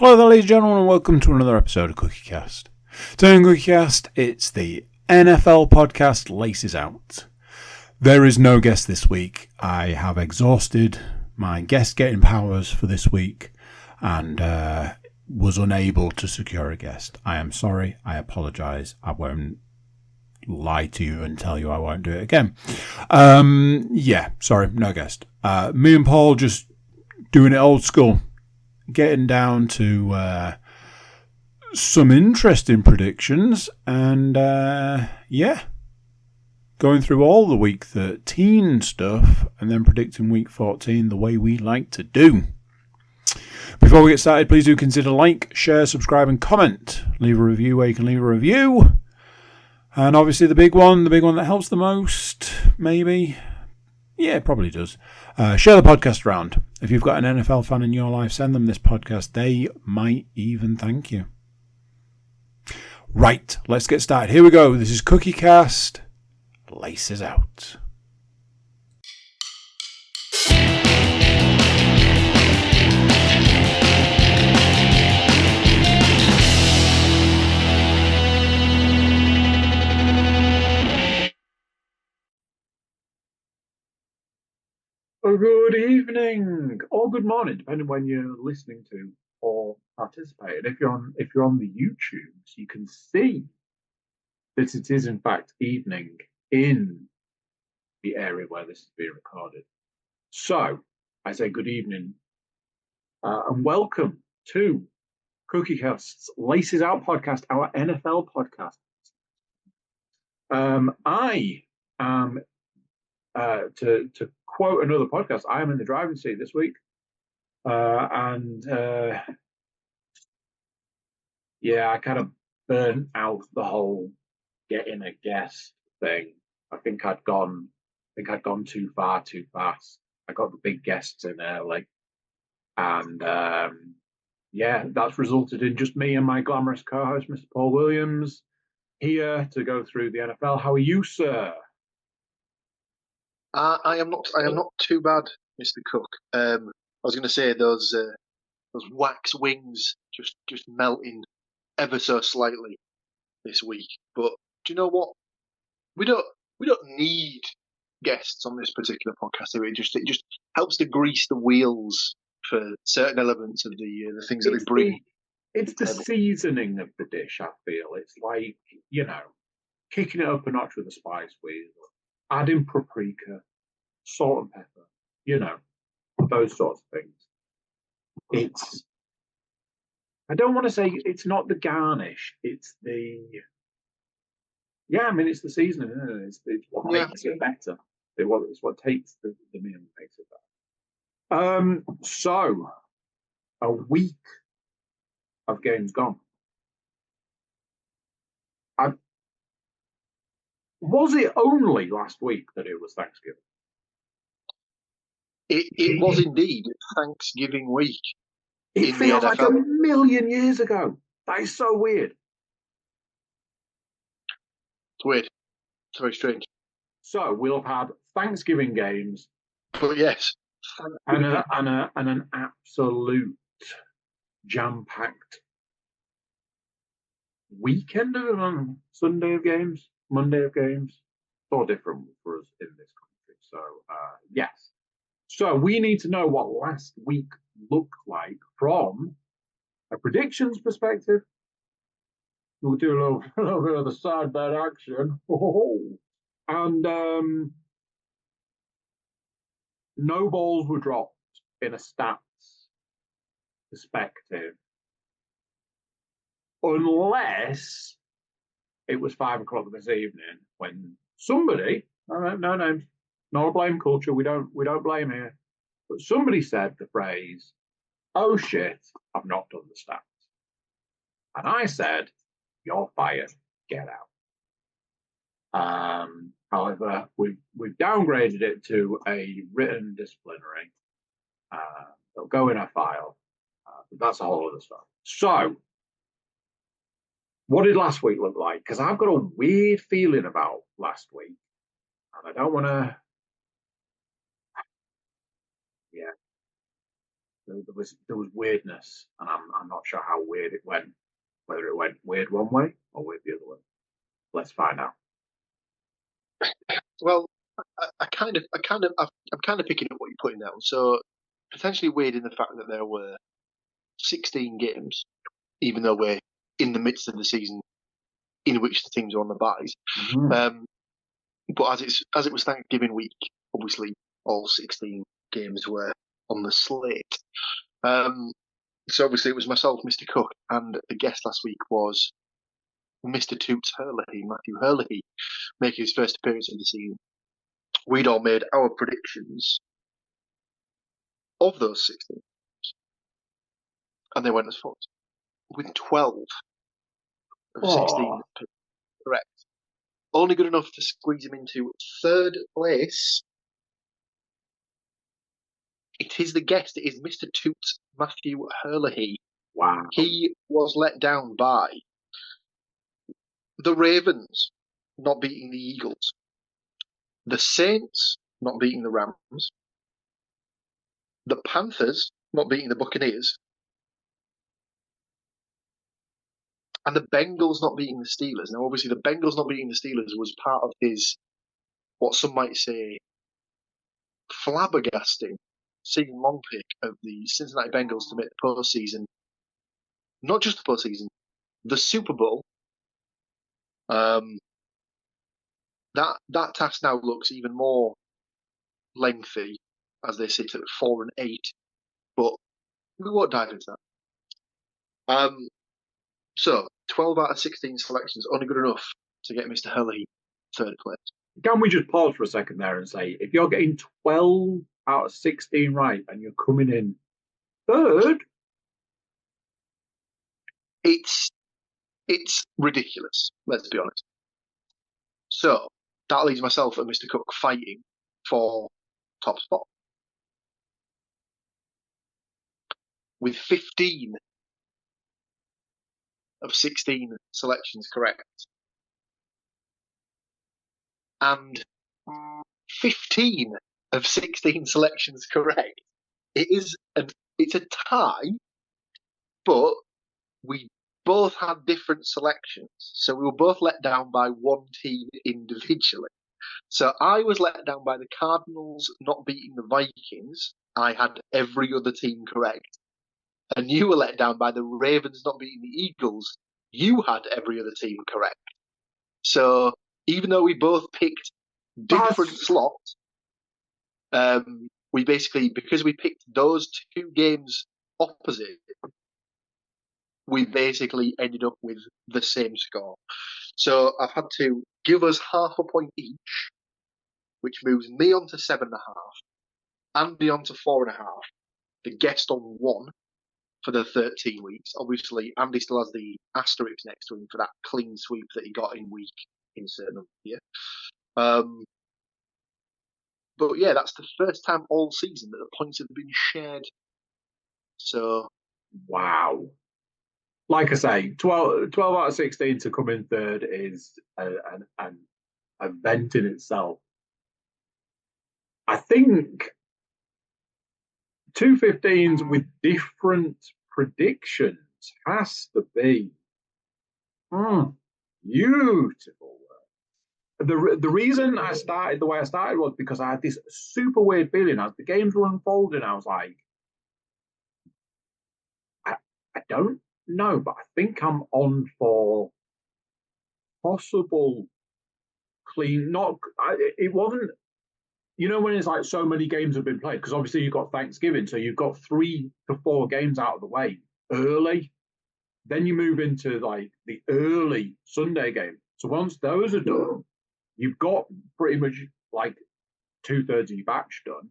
Hello there, ladies and gentlemen, and welcome to another episode of CookieCast. Today on CookieCast, it's the NFL podcast Laces Out. There is no guest this week. I have exhausted my guest getting powers for this week and was unable to secure a guest. I am sorry. I apologise. I won't lie to you and tell you I won't do it again. Sorry, no guest. Me and Paul just doing it old school. Getting down to some interesting predictions and going through all the week 13 stuff and then predicting week 14 the way we like to do. Before we get started, please do consider like, share, subscribe and comment. Leave a review where you can leave a review. And obviously the big one that helps the most, maybe. Yeah, it probably does. Share the podcast around. If you've got an NFL fan in your life, send them this podcast. They might even thank you. Right, let's get started. Here we go. This is CookieCast. Laces Out. Good evening or good morning, depending when you're listening to or participating. If you're on the YouTubes, you can see that it is in fact evening in the area where this is being recorded. So I say good evening and welcome to CookieCast's Laces Out podcast, our NFL podcast. I am to quote another podcast, I am in the driving seat this week. I kind of burnt out the whole getting a guest thing. I think I'd gone too far too fast. I got the big guests in early. And that's resulted in just me and my glamorous co-host, Mr. Paul Williams, here to go through the NFL. How are you, sir? I am not too bad, Mr. Cook. I was going to say those wax wings just melting ever so slightly this week. But do you know what? We don't need guests on this particular podcast. It just helps to grease the wheels for certain elements of the things that we bring. It's the seasoning of the dish. I feel it's like, kicking it up a notch with a spice wheel. Adding paprika, salt and pepper, those sorts of things. I don't want to say it's not the garnish, it's the seasoning, isn't it? It's what makes it better. It's what takes the meal and makes it better. So a week of games gone. Was it only last week that it was Thanksgiving? It was indeed Thanksgiving week. It feels like 1,000,000 years ago. That is so weird. It's weird. It's very strange. So we'll have had Thanksgiving games. But yes. And an absolute jam-packed weekend of Sunday of games. Monday of games, it's all different for us in this country. So, yes. So we need to know what last week looked like from a predictions perspective. We'll do a little bit of the side bet action. And no balls were dropped in a stats perspective. Unless it was 5 o'clock this evening when somebody, no names, not a blame culture, we don't blame here, but somebody said the phrase, "Oh shit, I've not done the stats." And I said, "You're fired, get out." However, we've downgraded it to a written disciplinary. They'll go in a file, but that's a whole other stuff. So, what did last week look like? Because I've got a weird feeling about last week. And I don't want to... there was weirdness, and I'm not sure how weird it went. Whether it went weird one way or weird the other way. Let's find out. Well, I'm kind of picking up what you're putting down. So potentially weird in the fact that there were 16 games, even though we're in the midst of the season in which the teams are on the buys. Mm-hmm. But as it was Thanksgiving week, obviously all 16 games were on the slate. So obviously it was myself, Mr. Cook, and the guest last week was Mr. Toots Hurley, Matthew Hurley, making his first appearance in the season. We'd all made our predictions of those 16, and they went as follows. With 12 of 16 correct. Only good enough to squeeze him into third place. It is the guest. It is Mr. Toots, Matthew Hurley. Wow. He was let down by the Ravens not beating the Eagles, the Saints not beating the Rams, the Panthers not beating the Buccaneers, and the Bengals not beating the Steelers. Now, obviously, the Bengals not beating the Steelers was part of his, what some might say, flabbergasting season-long pick of the Cincinnati Bengals to make the postseason. Not just the postseason, the Super Bowl. That task now looks even more lengthy as they sit at 4-8, but we won't dive into that. So 12 out of 16 selections, only good enough to get Mr. Hurley third place. Can we just pause for a second there and say, if you're getting 12 out of 16 right and you're coming in third, it's ridiculous, let's be honest. So that leaves myself and Mr. Cook fighting for top spot. With 15 of 16 selections correct. And 15 of 16 selections correct. It's a tie, but we both had different selections. So we were both let down by one team individually. So I was let down by the Cardinals not beating the Vikings. I had every other team correct. And you were let down by the Ravens not beating the Eagles. You had every other team correct. So even though we both picked different slots, we basically, because we picked those two games opposite, we basically ended up with the same score. So I've had to give us half a point each, which moves me on to 7.5, Andy on to 4.5, the guest on 1 for the 13 weeks. Obviously, Andy still has the asterisk next to him for that clean sweep that he got in week insert number here. But yeah, that's the first time all season that the points have been shared. So, wow. Like I say, 12 out of 16 to come in third is an event in itself. I think 215s with different predictions has to be beautiful. The reason I started the way I started was because I had this super weird feeling as the games were unfolding. I was like, I don't know, but I think I'm on for possible clean. It wasn't. You know when it's like so many games have been played because obviously you've got Thanksgiving, so you've got 3 to 4 games out of the way early. Then you move into like the early Sunday game. So once those are done, you've got pretty much like 2/3 of your batch done.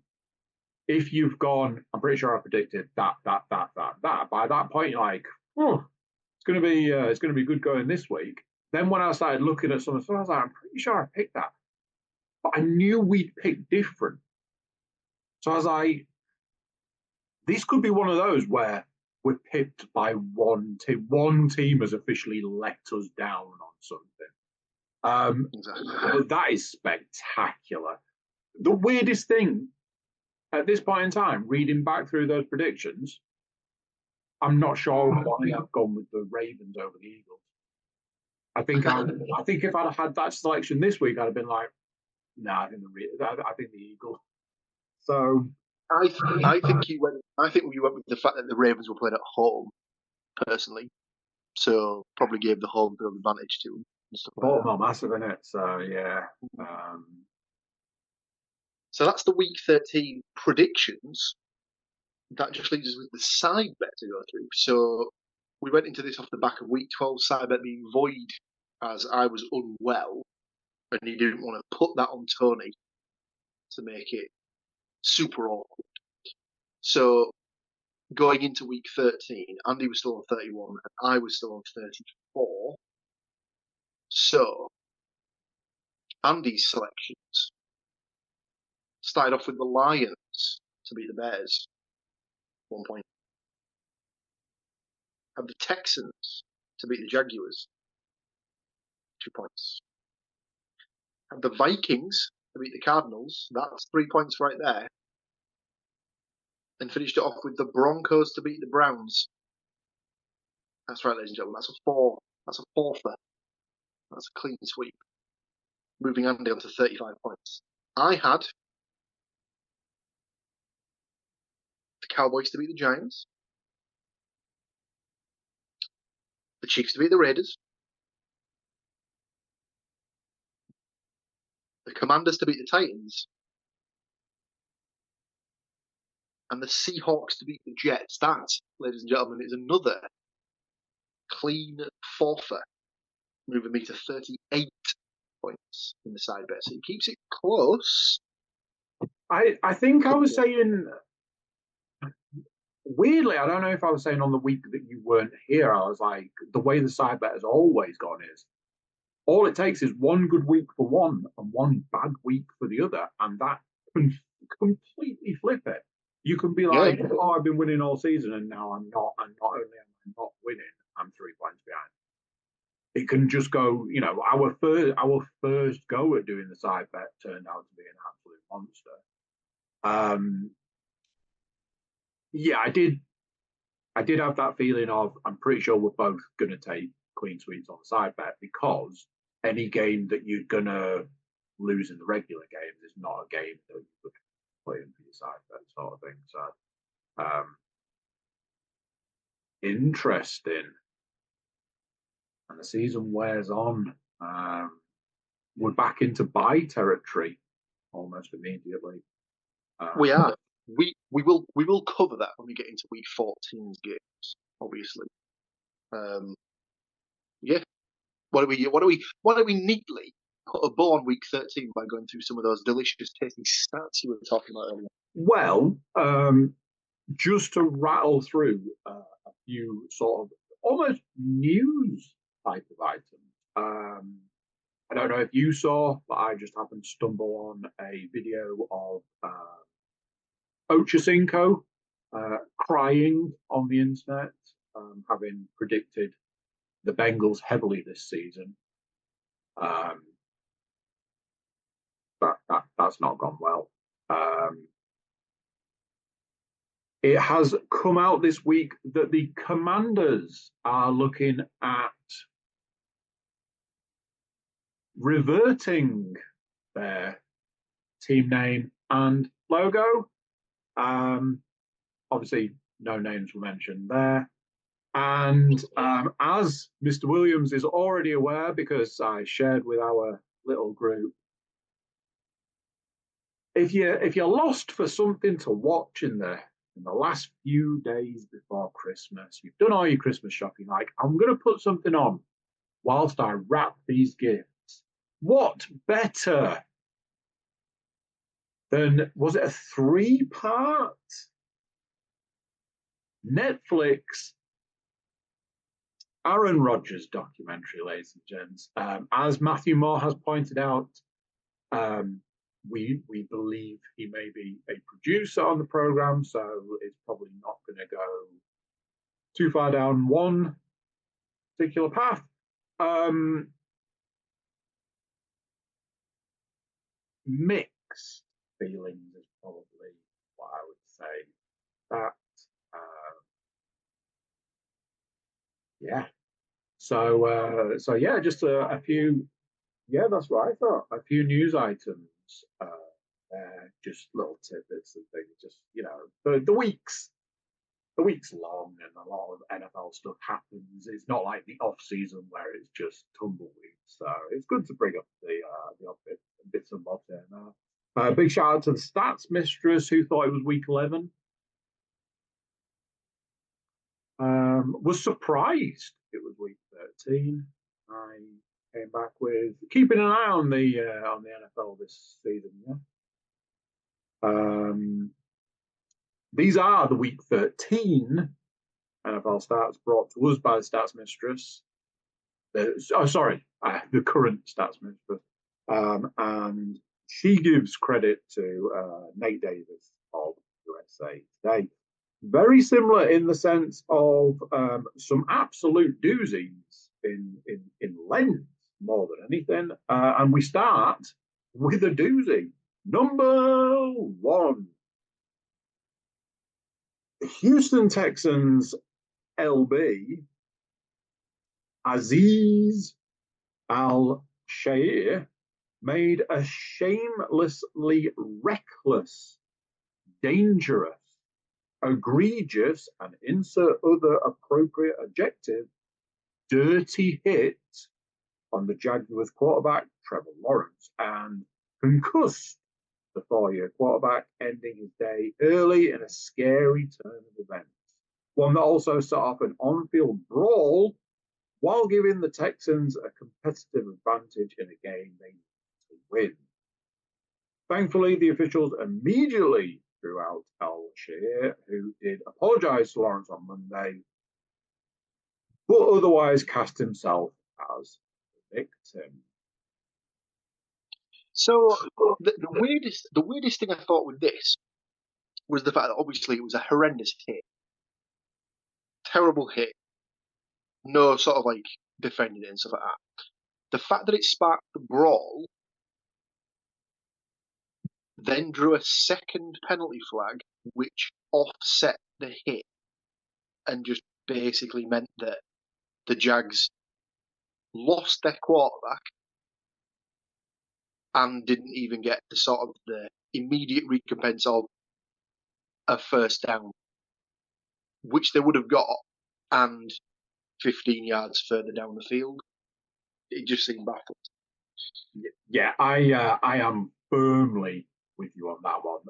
If you've gone, I'm pretty sure I predicted that. By that point, you're like, oh, it's gonna be good going this week. Then when I started looking at some of the stuff, I was like, I'm pretty sure I picked that, but I knew we'd pick different. So I was like, this could be one of those where we're picked by one team. One team has officially let us down on something. Exactly. That is spectacular. The weirdest thing at this point in time, reading back through those predictions, I'm not sure why I've gone with the Ravens over the Eagles. I think if I'd had that selection this week, I'd have been like, no, I think the Eagles. So I think you went. I think we went with the fact that the Ravens were playing at home, personally. So probably gave the home field advantage to them and stuff like Baltimore massive in it. So yeah. So that's the week 13 predictions. That just leaves us with the side bet to go through. So we went into this off the back of week 12 side bet being void as I was unwell and he didn't want to put that on Tony to make it super awkward. So going into week 13, Andy was still on 31 and I was still on 34. So Andy's selections started off with the Lions to beat the Bears, 1 point. Had the Texans to beat the Jaguars, 2 points. Had the Vikings to beat the Cardinals, that's 3 points right there. And finished it off with the Broncos to beat the Browns. That's right, ladies and gentlemen, that's a four. That's a fourther. That's a clean sweep. Moving Andy on to 35 points. I had the Cowboys to beat the Giants, the Chiefs to beat the Raiders, the Commanders to beat the Titans, and the Seahawks to beat the Jets. That, ladies and gentlemen, is another clean fourther, moving me to 38 points in the side bet. So he keeps it close. I think I was saying weirdly, I don't know if I was saying on the week that you weren't here, I was like, the way the side bet has always gone is all it takes is one good week for one and one bad week for the other, and that can completely flip it. You can be like, Yeah. oh, I've been winning all season and now I'm not, and not only am I not winning, I'm 3 points behind. It can just go, our first go at doing the side bet turned out to be an absolute monster. Yeah, I did have that feeling of I'm pretty sure we're both going to take clean sweeps on the side bet because any game that you're going to lose in the regular games is not a game that you would play in for your side bet sort of thing. So interesting. And the season wears on. We're back into buy territory almost immediately. We are. We will cover that when we get into week 14's games, obviously. Yeah. Why don't we neatly put a bow on week 13 by going through some of those delicious, tasty stats you were talking about earlier? Well, just to rattle through a few sort of almost news type of items. I don't know if you saw, but I just happened to stumble on a video of Ochocinco crying on the internet, having predicted the Bengals heavily this season. That's not gone well. It has come out this week that the Commanders are looking at reverting their team name and logo. Obviously, no names were mentioned there. And as Mr. Williams is already aware, because I shared with our little group, if you're lost for something to watch in the last few days before Christmas, you've done all your Christmas shopping, like I'm going to put something on whilst I wrap these gifts. What better than, was it a 3-part Netflix Aaron Rodgers documentary, ladies and gents? As Matthew Moore has pointed out, we believe he may be a producer on the program, so it's probably not going to go too far down one particular path. Mixed feelings is probably what say that. Yeah. So yeah, just a few. Yeah, that's what I thought. A few news items. Just little tidbits and things. Just the week's long and a lot of NFL stuff happens. It's not like the off season where it's just tumbleweed. So it's good to bring up the odd bits and bobs there now. Big shout out to the stats mistress who thought it was week 11. Was surprised it was week 13. I came back with keeping an eye on the NFL this season. Yeah. These are the week 13 NFL stats brought to us by the stats mistress. The current stats mistress, and she gives credit to Nate Davis of USA Today. Very similar in the sense of some absolute doozies in length more than anything. And we start with a doozy. Number 1. Houston Texans LB Aziz Al-Shair made a shamelessly reckless, dangerous, egregious, and insert other appropriate adjective, dirty hit on the Jaguars quarterback, Trevor Lawrence, and concussed the 4-year quarterback, ending his day early in a scary turn of events. One that also set off an on-field brawl while giving the Texans a competitive advantage in a game they needed to win. Thankfully, the officials immediately threw out Al-Shir, who did apologize to Lawrence on Monday, but otherwise cast himself as the victim. So the weirdest thing I thought with this was the fact that obviously it was a horrendous hit, terrible hit, no sort of like defending it and stuff like that. The fact that it sparked the brawl, then drew a second penalty flag, which offset the hit, and just basically meant that the Jags lost their quarterback and didn't even get the sort of the immediate recompense of a first down, which they would have got, and 15 yards further down the field. It just seemed baffling. Yeah, I am firmly with you on that one.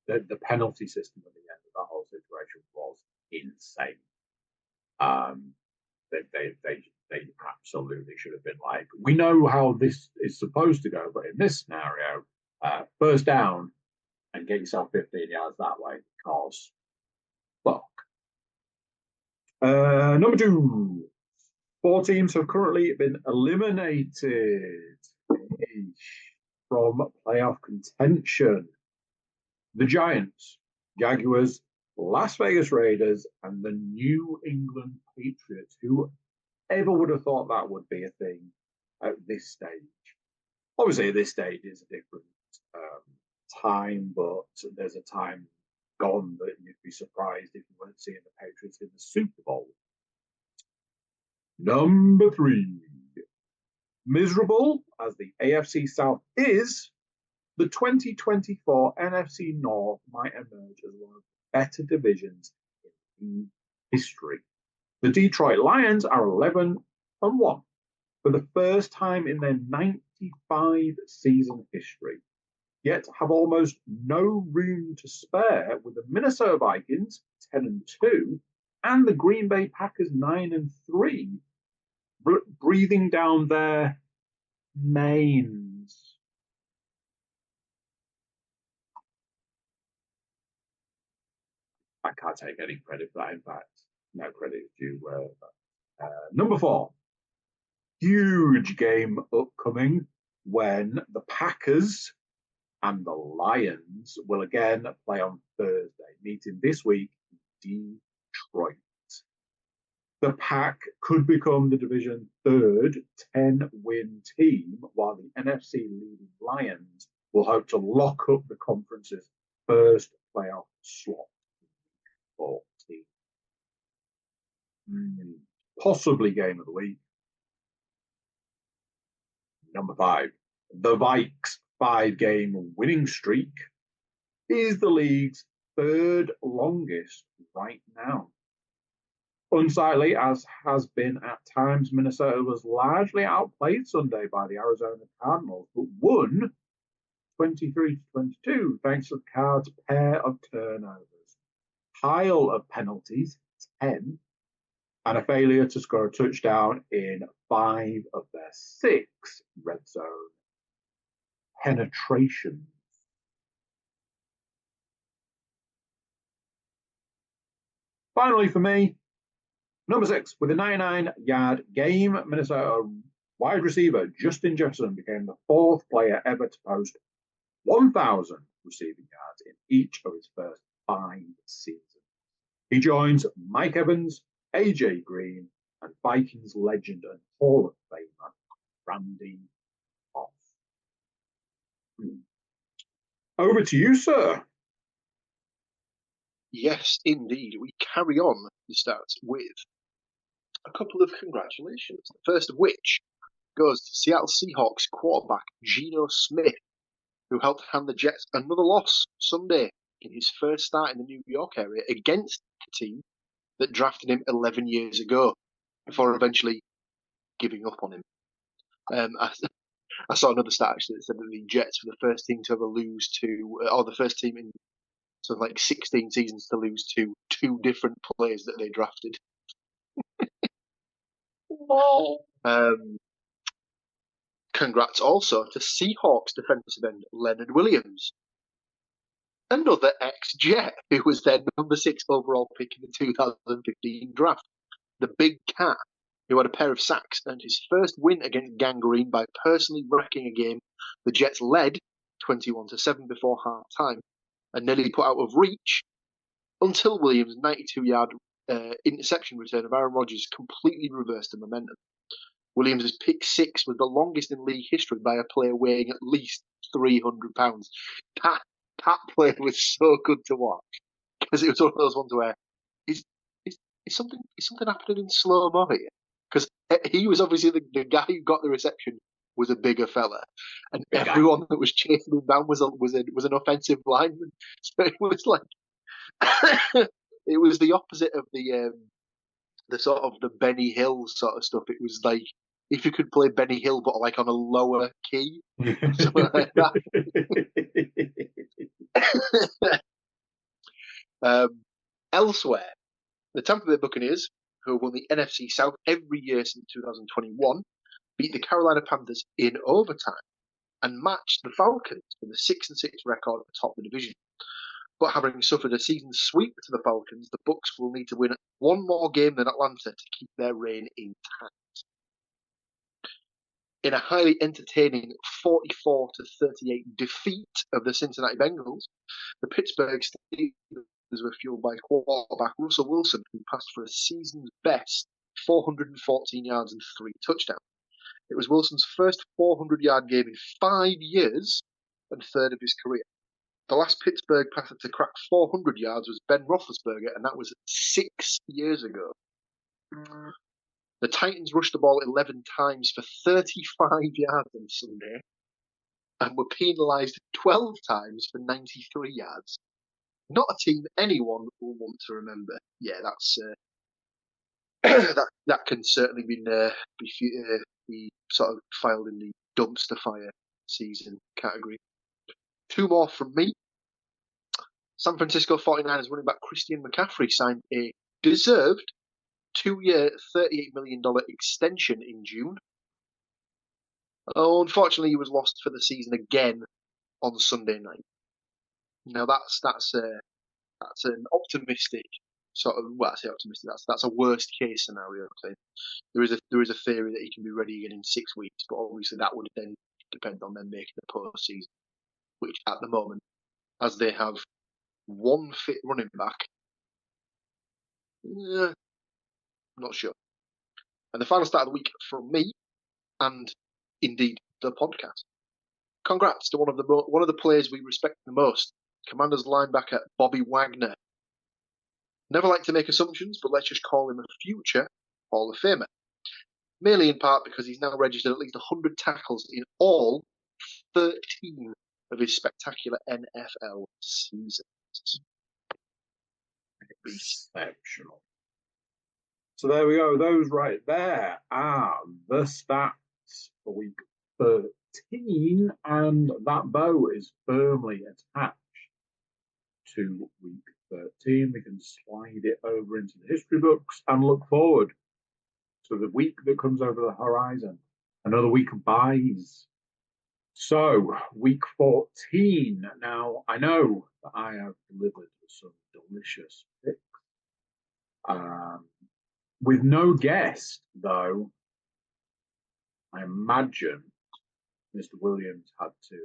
The penalty system at the end of that whole situation was insane. They absolutely should have been like, we know how this is supposed to go, but in this scenario, first down and get yourself 15 yards that way, because fuck. Number 2, 4 teams have currently been eliminated from playoff contention. The Giants, Jaguars, Las Vegas Raiders, and the New England Patriots. Who ever would have thought that would be a thing at this stage? Obviously, at this stage is a different time, but there's a time gone that you'd be surprised if you weren't seeing the Patriots in the Super Bowl. Number 3. Miserable as the AFC South is, the 2024 NFC North might emerge as one of the better divisions in history. The Detroit Lions are 11-1 for the first time in their 95 season history, yet have almost no room to spare with the Minnesota Vikings 10-2 and the Green Bay Packers 9-3 breathing down their manes. I can't take any credit for that. In fact, no credit is due. Number 4, huge game upcoming when the Packers and the Lions will again play on Thursday, meeting this week in Detroit. The Pack could become the division's third 10-win team, while the NFC leading Lions will hope to lock up the conference's first playoff slot. 14. Possibly game of the week. Number 5. The Vikes' 5-game winning streak is the league's third longest right now. Unsightly as has been at times, Minnesota was largely outplayed Sunday by the Arizona Cardinals, but won 23-22 thanks to the Cards' pair of turnovers, pile of penalties, 10, and a failure to score a touchdown in 5 of their 6 red zone penetrations. Finally, for me, number 6, with a 99-yard game, Minnesota wide receiver Justin Jefferson became the 4th player ever to post 1,000 receiving yards in each of his first 5 seasons. He joins Mike Evans, AJ Green, and Vikings legend and Hall of Famer Randy Moss. Over to you, sir. Yes, indeed. We carry on the stats with a couple of congratulations. The first of which goes to Seattle Seahawks quarterback Geno Smith, who helped hand the Jets another loss Sunday in his first start in the New York area against the team that drafted him 11 years ago, before eventually giving up on him. I saw another stat actually that said that the Jets were the first team to ever lose to, or the first team in something like 16 seasons to lose to 2 different players that they drafted. Congrats also to Seahawks defensive end Leonard Williams, another ex-Jet who was their number 6 overall pick in the 2015 draft. The Big Cat, who had a pair of sacks, earned his first win against Gangrene by personally wrecking a game the Jets led 21-7 before half-time and nearly put out of reach until Williams' 92-yard interception return of Aaron Rodgers completely reversed the momentum. Williams' pick 6 was the longest in league history by a player weighing at least 300 pounds. That play was so good to watch because it was one of those ones where is something happening in slow mo here? Because he was obviously the guy who got the reception was a bigger fella, and everyone that was chasing him down was an offensive lineman. So it was like it was the opposite of the sort of the Benny Hill sort of stuff. It was like if you could play Benny Hill but like on a lower key, something like that. Elsewhere, the Tampa Bay Buccaneers, who have won the NFC South every year since 2021, beat the Carolina Panthers in overtime and matched the Falcons with a 6-6 record atop the division. But having suffered a season sweep to the Falcons, the Bucs will need to win one more game than Atlanta to keep their reign intact. In a highly entertaining 44-38 defeat of the Cincinnati Bengals, the Pittsburgh Steelers were fueled by quarterback Russell Wilson, who passed for a season's best 414 yards and 3 touchdowns. It was Wilson's first 400-yard game in 5 years and third of his career. The last Pittsburgh passer to crack 400 yards was Ben Roethlisberger, and that was 6 years ago. The Titans rushed the ball 11 times for 35 yards on Sunday and were penalised 12 times for 93 yards. Not a team anyone will want to remember. Yeah, that's that can certainly be sort of filed in the dumpster fire season category. 2 more from me. San Francisco 49ers running back Christian McCaffrey signed a deserved 2-year, $38 million extension in June. Unfortunately, he was lost for the season again on Sunday night. Now that's an optimistic sort of. Well, I say optimistic. That's a worst case scenario. Okay? There is a theory that he can be ready again in 6 weeks, but obviously that would then depend on them making the postseason, which at the moment, as they have one fit running back, I'm not sure. And the final start of the week from me, and indeed the podcast. Congrats to one of the players we respect the most, Commanders linebacker Bobby Wagner. Never like to make assumptions, but let's just call him a future Hall of Famer. Mainly in part because he's now registered at least 100 tackles in all 13 of his spectacular NFL seasons. Exceptional. So there we go. Those right there are the stats for week 13, and that bow is firmly attached to week 13. We can slide it over into the history books and look forward to the week that comes over the horizon. Another week of buys. So, week 14. Now, I know that I have delivered some delicious picks. With no guest, though, I imagine Mr. Williams had to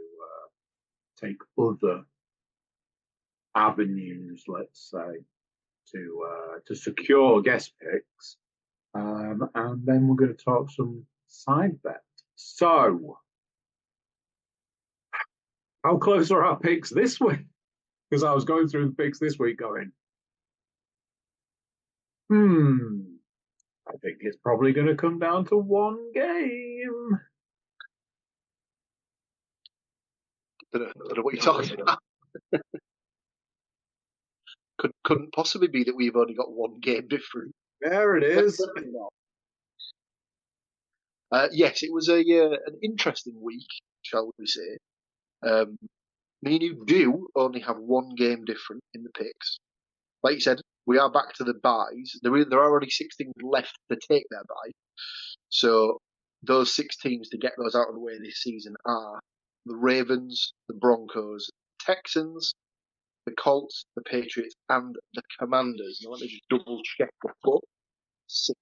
take other avenues, let's say, to secure guest picks. And then we're going to talk some side bet. So, how close are our picks this week? Because I was going through the picks this week going, I think it's probably going to come down to one game. I don't know what you're talking about. Couldn't possibly be that we've only got one game different. There it is. Yes, it was an interesting week, shall we say. Me and you do only have one game different in the picks. Like you said, we are back to the buys. There are already 6 teams left to take their buy. So those 6 teams to get those out of the way this season are the Ravens, the Broncos, Texans, the Colts, the Patriots, and the Commanders. Now let me just double check the book. 6,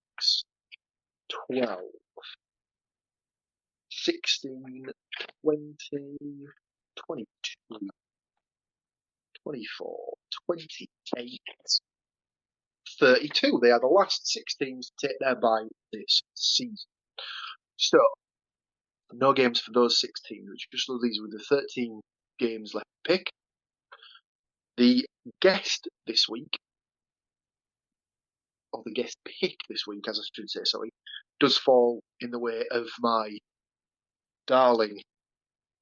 12, 16, 20, 22, 24, 28, 32. They are the last 6 teams to take their bye this season. So, no games for those 6 teams, which just leaves with the 13 games left to pick. The guest this week, or the guest pick this week, as I should say, sorry, does fall in the way of my darling,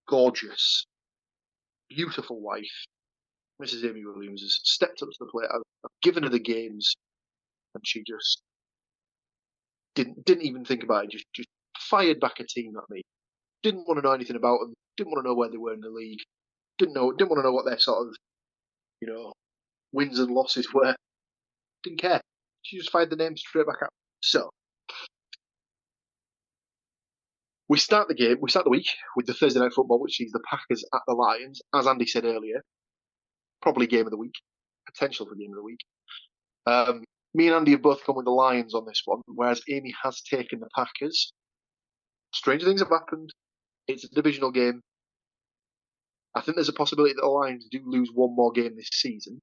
gorgeous, beautiful wife, Mrs. Amy Williams, has stepped up to the plate. I've given her the games, and she just didn't even think about it. Just fired back a team at me. Didn't want to know anything about them. Didn't want to know where they were in the league. Didn't want to know what their sort of, wins and losses were. Didn't care. She just fired the name straight back at me. So we start the week with the Thursday Night Football, which is the Packers at the Lions. As Andy said earlier, probably game of the week, potential for game of the week. Me and Andy have both gone with the Lions on this one, whereas Amy has taken the Packers. Stranger things have happened. It's a divisional game. I think there's a possibility that the Lions do lose one more game this season.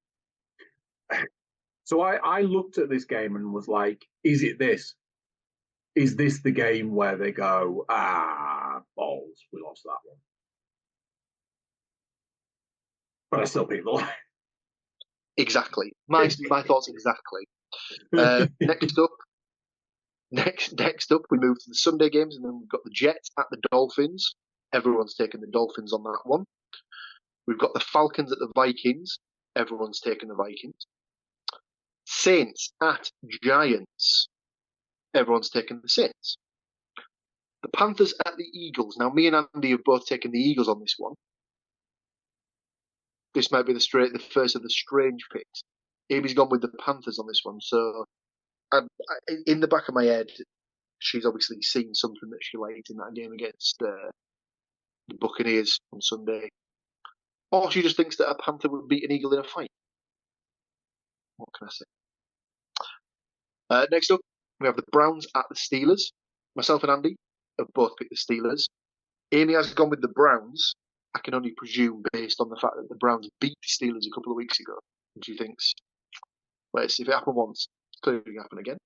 So I looked at this game and was like, is it this? Is this the game where they go, balls, we lost that one? But I still pick the Lions. Exactly. My thoughts exactly. Next up, we move to the Sunday games, and then we've got the Jets at the Dolphins. Everyone's taken the Dolphins on that one. We've got the Falcons at the Vikings. Everyone's taken the Vikings. Saints at Giants. Everyone's taken the Saints. The Panthers at the Eagles. Now, me and Andy have both taken the Eagles on this one. This might be the first of the strange picks. Amy's gone with the Panthers on this one. So, in the back of my head, she's obviously seen something that she liked in that game against the Buccaneers on Sunday. Or she just thinks that a Panther would beat an Eagle in a fight. What can I say? Next up, we have the Browns at the Steelers. Myself and Andy have both picked the Steelers. Amy has gone with the Browns. I can only presume based on the fact that the Browns beat the Steelers a couple of weeks ago. And she thinks, let's see if it happened once. It's clearly going to happen again.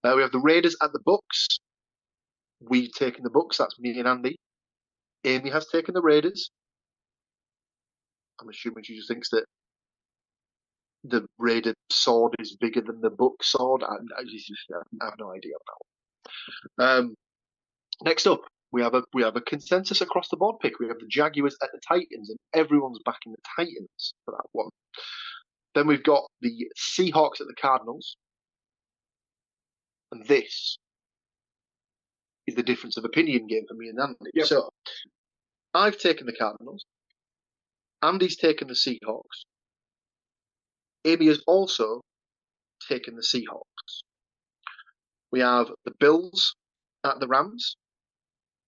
We have the Raiders at the Bucks. We've taken the Bucks. That's me and Andy. Amy has taken the Raiders. I'm assuming she just thinks that the Raider sword is bigger than the Book sword. I have no idea on that one. Next up, we have a consensus across the board pick. We have the Jaguars at the Titans, and everyone's backing the Titans for that one. Then we've got the Seahawks at the Cardinals, and this is the difference of opinion game for me and Andy. Yep. So I've taken the Cardinals. Andy's taken the Seahawks. Amy has also taken the Seahawks. We have the Bills at the Rams.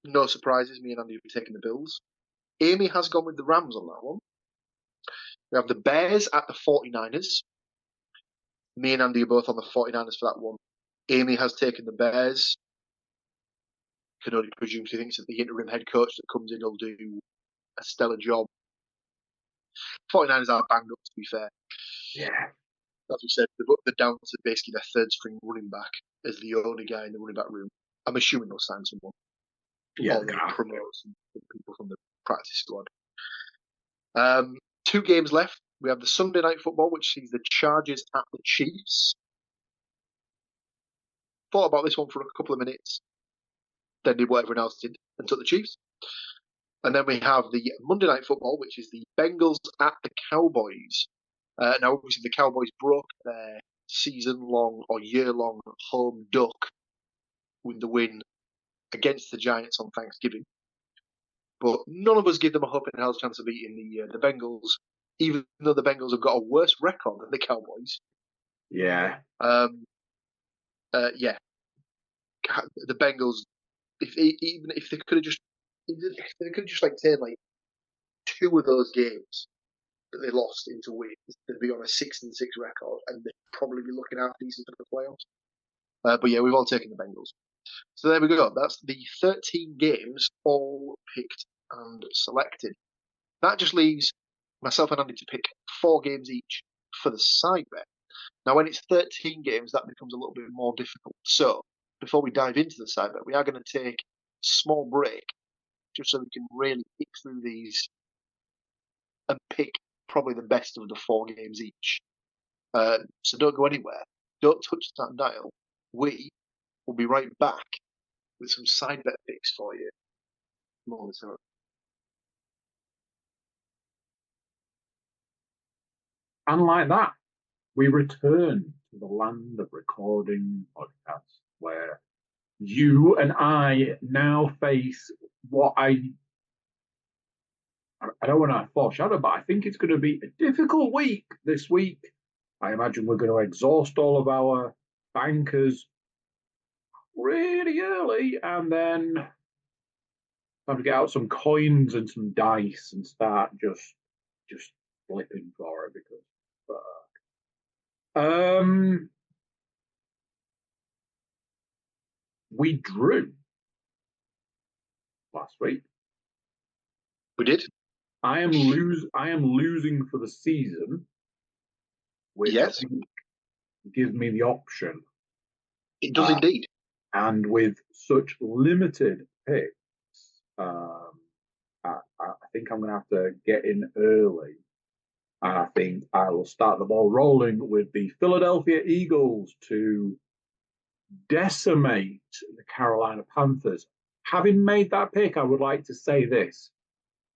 No surprises, me and Andy have taken the Bills. Amy has gone with the Rams on that one. We have the Bears at the 49ers. Me and Andy are both on the 49ers for that one. Amy has taken the Bears. Can only presume she thinks that the interim head coach that comes in will do a stellar job. 49ers are banged up, to be fair. Yeah. As we said, they're down to basically their third string running back as the only guy in the running back room. I'm assuming they'll sign someone. Yeah. Or they'll promote some people from the practice squad. 2 games left. We have the Sunday night football, which sees the Chargers at the Chiefs. Thought about this one for a couple of minutes, then did what everyone else did and took the Chiefs. And then we have the Monday night football, which is the Bengals at the Cowboys. Now, obviously, the Cowboys broke their season-long or year-long home duck with the win against the Giants on Thanksgiving. But none of us give them a hope in hell's chance of beating the Bengals, even though the Bengals have got a worse record than the Cowboys. Yeah. Yeah. The Bengals, even if they could have just like taken like 2 of those games that they lost into wins, they'd be on a 6-6 record, and they'd probably be looking half decent for the playoffs. But yeah, we've all taken the Bengals. So there we go. That's the 13 games all picked and selected. That just leaves myself and Andy to pick 4 games each for the side bet. Now, when it's 13 games, that becomes a little bit more difficult. So before we dive into the side bet, we are going to take a small break just so we can really pick through these and pick probably the best of the 4 games each. So don't go anywhere. Don't touch that dial. We will be right back with some side bet picks for you momentarily. And like that, we return to the land of recording podcasts where you and I now face what I don't want to foreshadow, but I think it's going to be a difficult week this week. I imagine we're going to exhaust all of our bankers really early and then time to get out some coins and some dice and start just flipping for it because we drew last week. We did. I am losing for the season, which Yes, gives me the option. it does indeed. And with such limited picks, I think I'm going to have to get in early. And I think I will start the ball rolling with the Philadelphia Eagles to decimate the Carolina Panthers. Having made that pick, I would like to say this.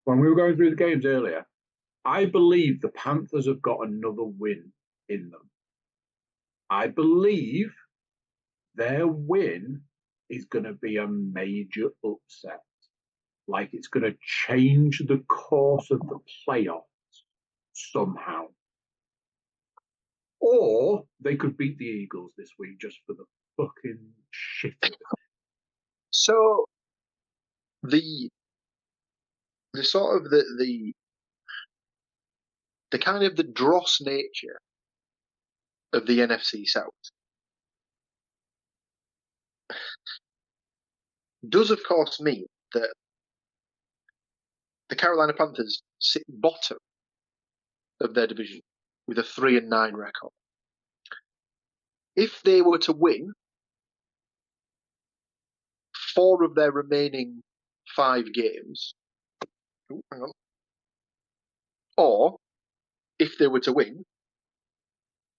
When we were going through the games earlier, I believe the Panthers have got another win in them. I believe their win is going to be a major upset. Like it's going to change the course of the playoffs somehow. Or they could beat the Eagles this week just for the fucking shit of it. So the sort of the kind of the dross nature of the NFC South does, of course, mean that the Carolina Panthers sit bottom of their division with a 3-9 record. If they were to win 4 of their remaining 5 games, hang on, Or if they were to win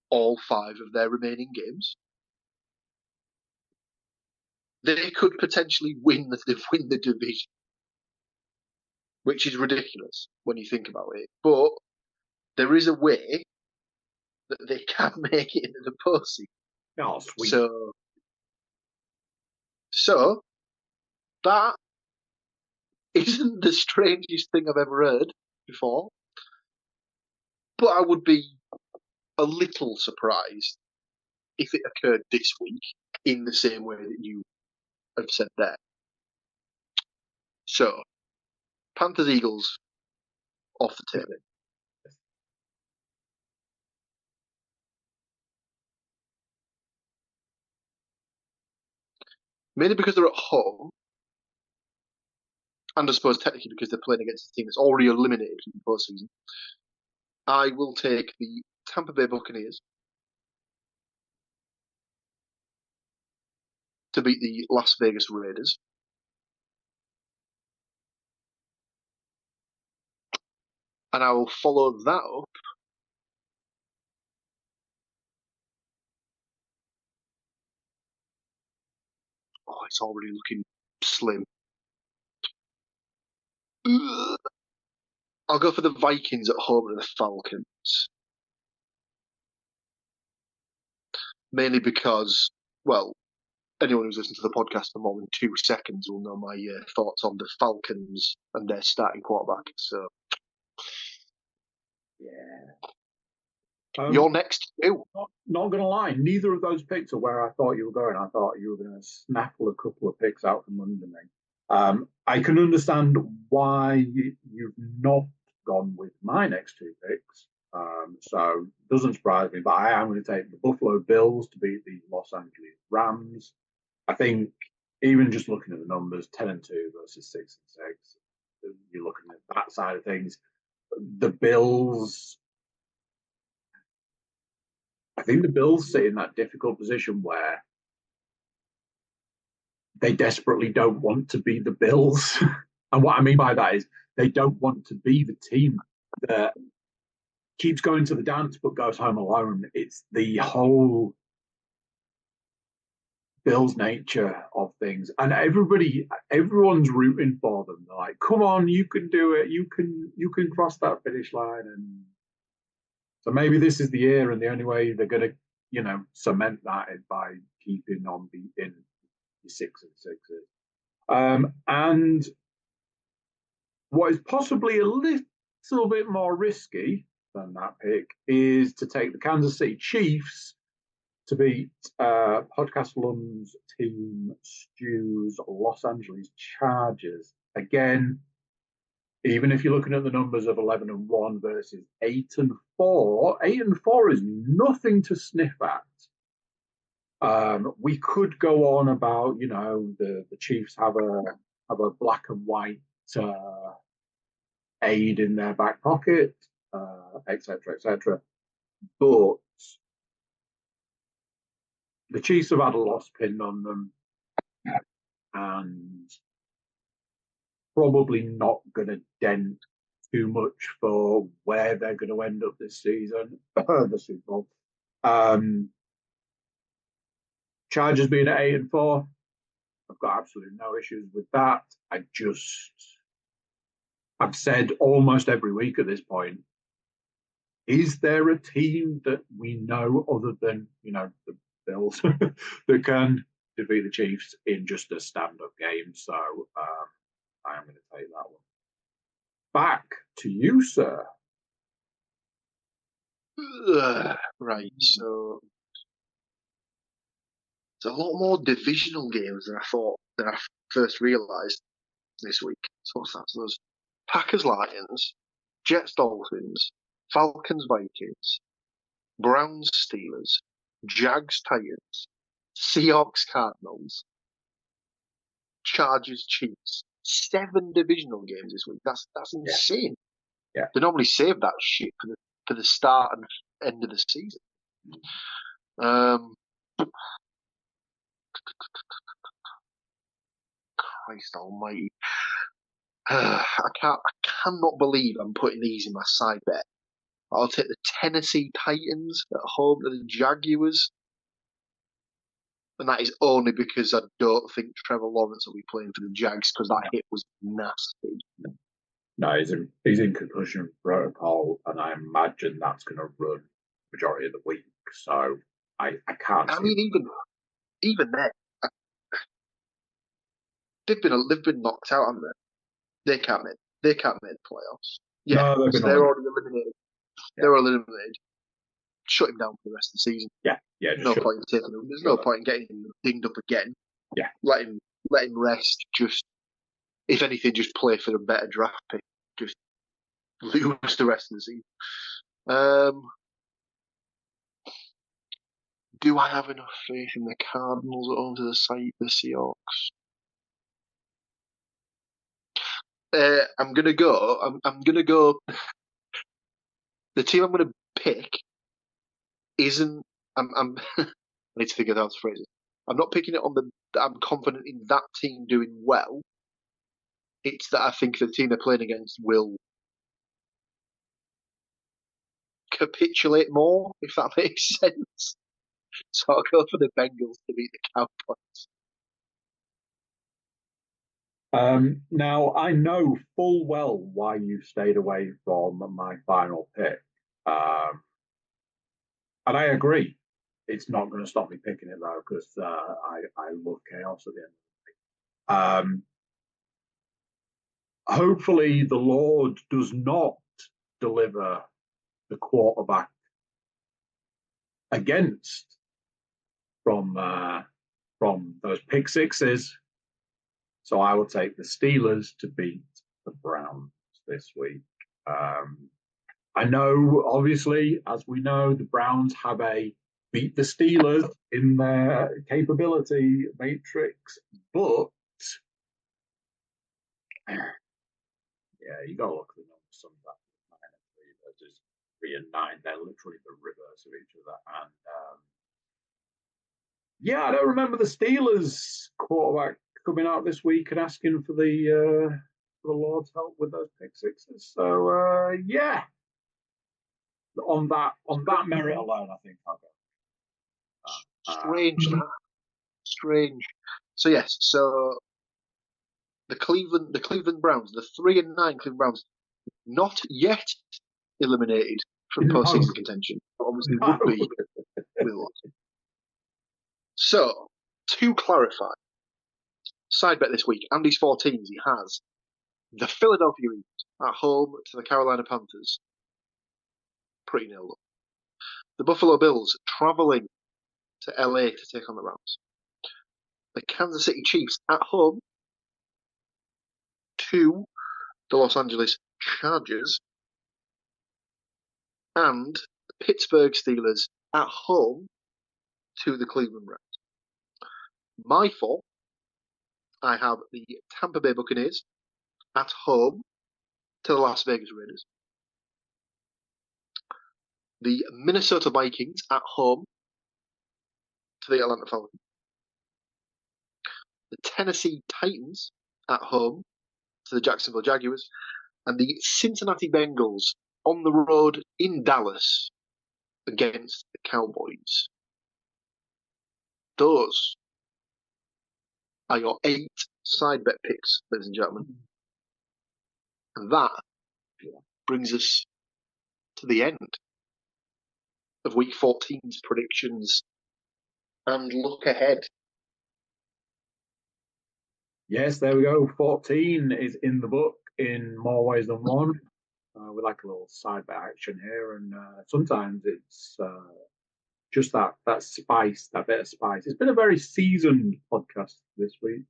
all 5 of their remaining games, they could potentially win the division, which is ridiculous when you think about it. But there is a way that they can make it into the postseason. Oh, sweet. So that isn't the strangest thing I've ever heard before. But I would be a little surprised if it occurred this week in the same way that you have said there. So, Panthers Eagles off the table. Mainly because they're at home, and I suppose technically because they're playing against a team that's already eliminated from the postseason. I will take the Tampa Bay Buccaneers to beat the Las Vegas Raiders. And I will follow that up it's already looking slim. I'll go for the Vikings at home to the Falcons. Mainly because, well, anyone who's listened to the podcast for more than 2 seconds will know my thoughts on the Falcons and their starting quarterback. So, yeah. You're next too. Not going to lie, neither of those picks are where I thought you were going. I thought you were going to snaffle a couple of picks out from under me. I can understand why you've not gone with my next 2 picks. So it doesn't surprise me, but I am going to take the Buffalo Bills to beat the Los Angeles Rams. I think even just looking at the numbers, 10-2 versus 6-6, you're looking at that side of things. The Bills, I think the Bills sit in that difficult position where they desperately don't want to be the Bills. And what I mean by that is they don't want to be the team that keeps going to the dance but goes home alone. It's the whole Bills nature of things. And everyone's rooting for them. They're like, come on, you can do it. You can cross that finish line. And so maybe this is the year, and the only way they're going to, cement that is by keeping on beating the 6-6s. And what is possibly a little bit more risky than that pick is to take the Kansas City Chiefs to beat Podcast Lum's team Stu's Los Angeles Chargers. Again, even if you're looking at the numbers of 11-1 versus 8-4, 8-4 is nothing to sniff at. We could go on about, the Chiefs have a black and white aid in their back pocket, etc., etc. But the Chiefs have had a loss pinned on them, and probably not going to dent too much for where they're going to end up this season, the Super Bowl. Chargers being at 8-4, I've got absolutely no issues with that. I've said almost every week at this point, is there a team that we know other than, the Bills that can defeat the Chiefs in just a stand-up game? So I am going to take that one. Back to you, sir. Right, so there's a lot more divisional games than I first realised this week. So what's that? So there's Packers Lions, Jets Dolphins, Falcons Vikings, Browns Steelers, Jags Titans, Seahawks Cardinals, Chargers Chiefs. 7 divisional games this week. That's insane. Yeah. They normally save that shit for the start and end of the season. Christ almighty. I cannot believe I'm putting these in my side bet. I'll take the Tennessee Titans at home to the Jaguars, and that is only because I don't think Trevor Lawrence will be playing for the Jags because that hit was nasty. No, he's in concussion protocol, and I imagine that's going to run majority of the week. So I can't I see it. mean, even then, they've been knocked out, haven't they? They can't make the playoffs. Yeah, No, they've been so they're eliminated. already eliminated. Yeah, They're all eliminated. Shut him down for the rest of the season. yeah, just No shut, point in taking him. There's shut no them. point in getting him dinged up again. Yeah. Let him rest. Just if anything, just play for a better draft pick. Just lose the rest of the season. Um, do I have enough faith in the Cardinals at home to the Seahawks? I'm gonna go. I'm gonna go. The team I'm gonna pick isn't. I'm I need to figure out how to phrase it. I'm not picking it on the. I'm confident in that team doing well. It's that I think the team they're playing against will capitulate more, if that makes sense. So I'll go for the Bengals to beat the Cowboys. Now I know full well why you've stayed away from my final pick, and I agree. It's not going to stop me picking it though, because I love chaos at the end. Hopefully, the Lord does not deliver the quarterback against from those pick sixes. So I will take the Steelers to beat the Browns this week. I know, obviously, as we know, the Browns have a beat the Steelers in their capability matrix, but yeah, you got to look at the numbers. Some of that 9 and 3 versus 3 and 9. They're literally the reverse of each other. And yeah, I don't remember the Steelers quarterback coming out this week and asking for the Lord's help with those pick sixes. So yeah, on that merit alone, I think I'll go. Strange, that. Strange. So yes, so the Cleveland Browns, the 3-9 Cleveland Browns, not yet eliminated from No, postseason contention. Obviously, would no. be with loss. So to clarify, side bet this week, Andy's 14s. He has the Philadelphia Eagles at home to the Carolina Panthers. Pretty nil up. The Buffalo Bills traveling to LA to take on the Rams. The Kansas City Chiefs at home to the Los Angeles Chargers, and the Pittsburgh Steelers at home to the Cleveland Browns. My four, I have the Tampa Bay Buccaneers at home to the Las Vegas Raiders, the Minnesota Vikings at home to the Atlanta Falcons, the Tennessee Titans at home to the Jacksonville Jaguars, and the Cincinnati Bengals on the road in Dallas against the Cowboys. Those are your 8 side bet picks, ladies and gentlemen. And that brings us to the end of Week 14's predictions and look ahead. Yes, there we go. 14 is in the book in more ways than one. We like a little side bet action here, and sometimes it's just that spice, that bit of spice. It's been a very seasoned podcast this week.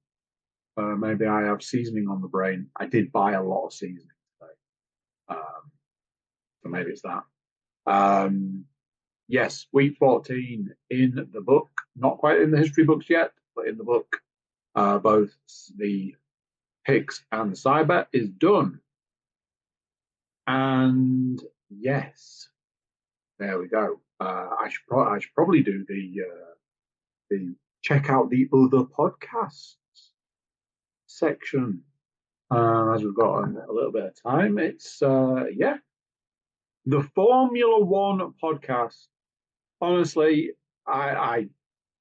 Maybe I have seasoning on the brain. I did buy a lot of seasoning today, so maybe it's that. Yes, week 14 in the book. Not quite in the history books yet, but in the book. Both the picks and the side bet is done. And yes, there we go. I should probably do the check out the other podcasts section. as we've got a little bit of time. It's the Formula One podcast. Honestly, I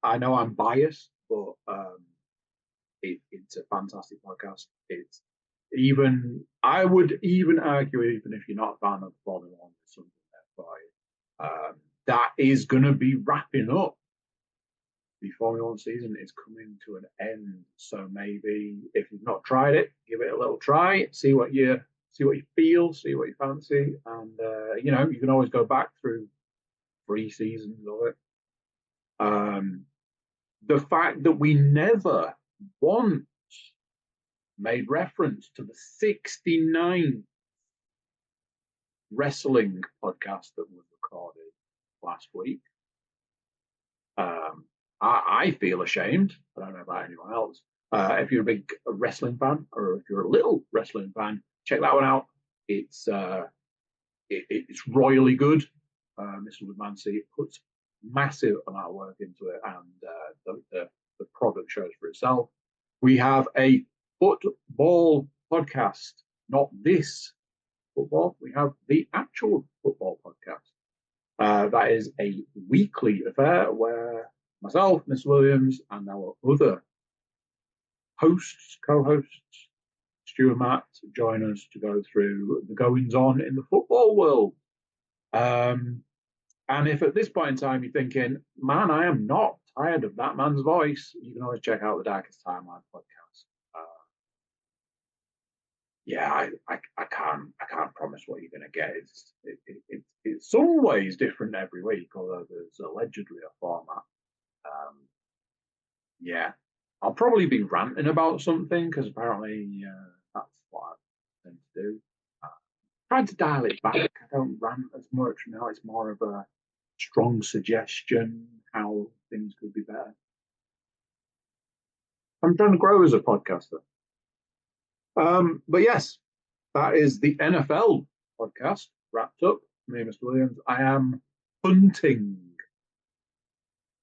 I know I'm biased, but it's a fantastic podcast. It's even I would even argue, even if you're not a fan of Formula One, there's something there for you. That is going to be wrapping up. The Formula One season is coming to an end, so maybe if you've not tried it, give it a little try, see what you feel, see what you fancy, and you can always go back through 3 seasons of it. The fact that we never once made reference to the 69th wrestling podcast that was recorded last week. I feel ashamed. I don't know about anyone else. If you're a big wrestling fan or if you're a little wrestling fan, check that one out. It's royally good. Mr. Woodmansey puts massive amount of work into it, and the product shows for itself. We have a football podcast, not this football. We have the actual football podcast. That is a weekly affair where myself, Miss Williams, and our other hosts, co-hosts, Stu and Matt, join us to go through the goings on in the football world. And if at this point in time you're thinking, man, I am not tired of that man's voice, you can always check out the Darkest Timeline podcast. I can't promise what you're going to get. It's some ways different every week, although there's allegedly a format. Yeah, I'll probably be ranting about something because apparently that's what I tend to do. Trying to dial it back. I don't rant as much now. It's more of a strong suggestion how things could be better. I'm trying to grow as a podcaster. But yes, that is the NFL podcast wrapped up. Me, Mr. Williams. I am hunting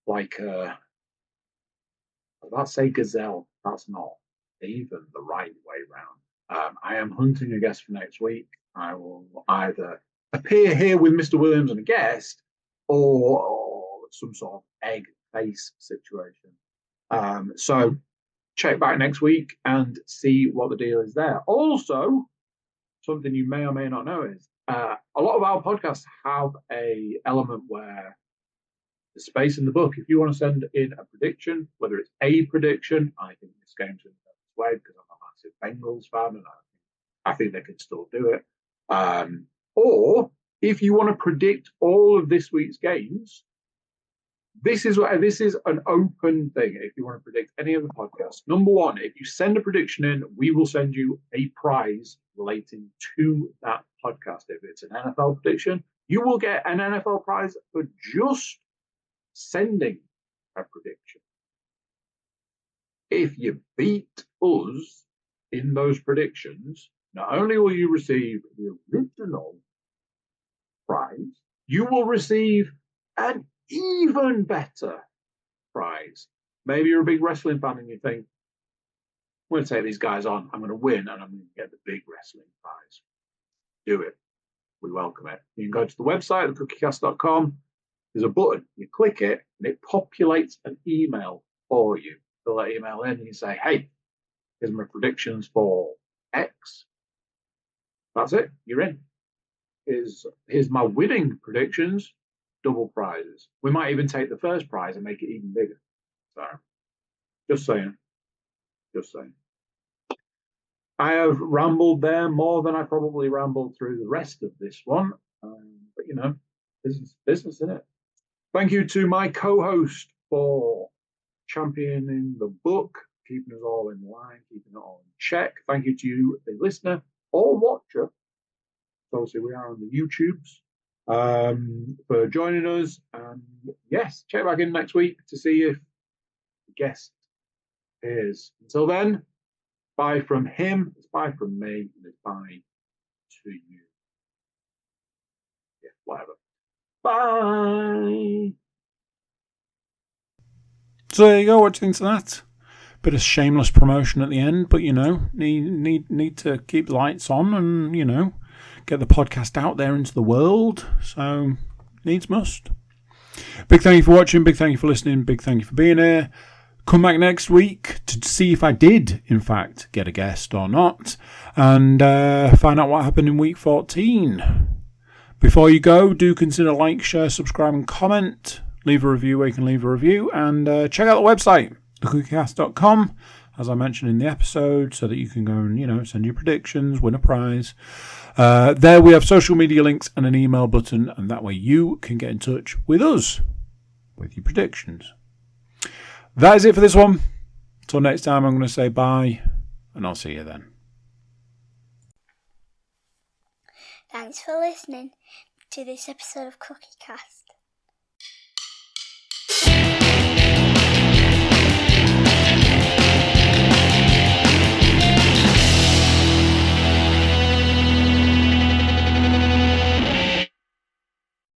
like a, I was about to say gazelle. That's not even the right way round. I am hunting a guest for next week. I will either appear here with Mr. Williams and a guest or some sort of egg face situation. So check back next week and see what the deal is there. Also, something you may or may not know is a lot of our podcasts have a element where the space in the book, if you want to send in a prediction, whether it's a prediction, I think this game's going to go this way because I'm a massive Bengals fan and I think they can still do it. Or if you want to predict all of this week's games, this is an open thing. If you want to predict any of the podcasts, number one, if you send a prediction in, we will send you a prize relating to that podcast. If it's an NFL prediction, you will get an NFL prize for just sending a prediction. If you beat us in those predictions, not only will you receive the original prize, you will receive an even better prize. Maybe you're a big wrestling fan and you think, I'm going to take these guys on, I'm going to win, and I'm going to get the big wrestling prize. Do it. We welcome it. You can go to the website, thecookiecast.com. There's a button. You click it, and it populates an email for you. Fill that email in, and you say, hey, here's my predictions for X. That's it. You're in. Here's my winning predictions, double prizes. We might even take the first prize and make it even bigger. So, just saying. Just saying. I have rambled there more than I probably rambled through the rest of this one. But, business, isn't it? Thank you to my co-host for championing the book, keeping us all in line, keeping it all in check. Thank you to you, the listener or watcher. Obviously, we are on the YouTubes for joining us. And yes, check back in next week to see if the guest is. Until then, bye from him, it's bye from me, and it's bye to you. Yeah, whatever. Bye. So there you go, what do you think of that? Bit of shameless promotion at the end, but need to keep the lights on and get the podcast out there into the world. So needs must. Big thank you for watching. Big thank you for listening. Big thank you for being here. Come back next week to see if I did, in fact, get a guest or not, and find out what happened in week 14. Before you go, do consider like, share, subscribe, and comment. Leave a review where you can leave a review, and check out the website, thecookiecast.com, as I mentioned in the episode, so that you can go and send your predictions, win a prize. There we have social media links and an email button, and that way you can get in touch with us with your predictions. That is it for this one. Until next time, I'm going to say bye, and I'll see you then. Thanks for listening to this episode of Cookie Cast.